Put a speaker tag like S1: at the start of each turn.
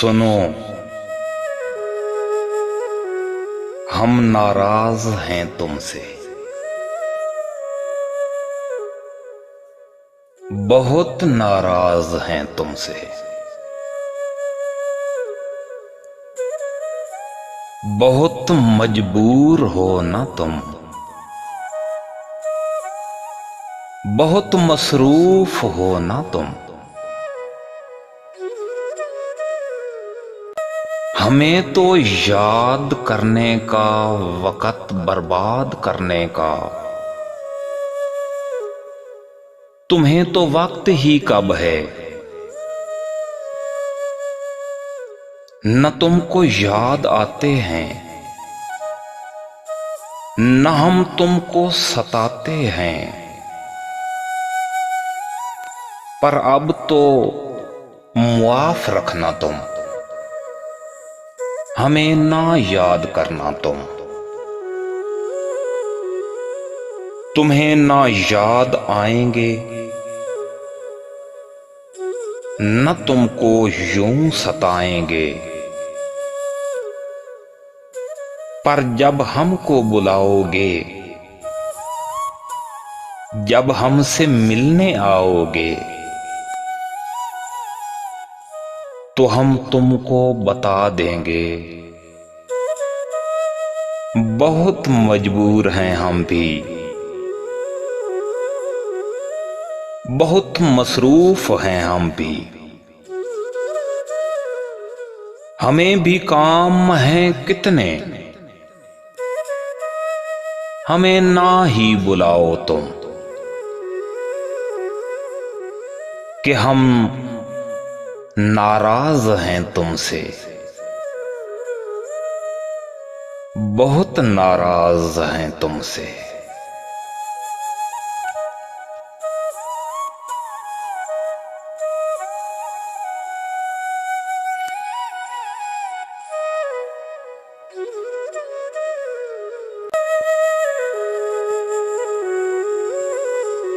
S1: सुनो, हम नाराज हैं तुमसे, बहुत नाराज हैं तुमसे। बहुत मजबूर हो ना तुम, बहुत मसरूफ हो ना तुम। हमें तो याद करने का, वक्त बर्बाद करने का, तुम्हें तो वक्त ही कब है। न तुमको याद आते हैं, न हम तुमको सताते हैं, पर अब तो मुआफ रखना तुम, हमें ना याद करना तुम। तुम्हें ना याद आएंगे, न तुमको यूं सताएंगे, पर जब हमको बुलाओगे, जब हमसे मिलने आओगे, तो हम तुमको बता देंगे, बहुत मजबूर हैं हम भी, बहुत मसरूफ हैं हम भी। हमें भी काम हैं कितने, हमें ना ही बुलाओ तुम, कि हम नाराज हैं तुमसे, बहुत नाराज हैं तुमसे।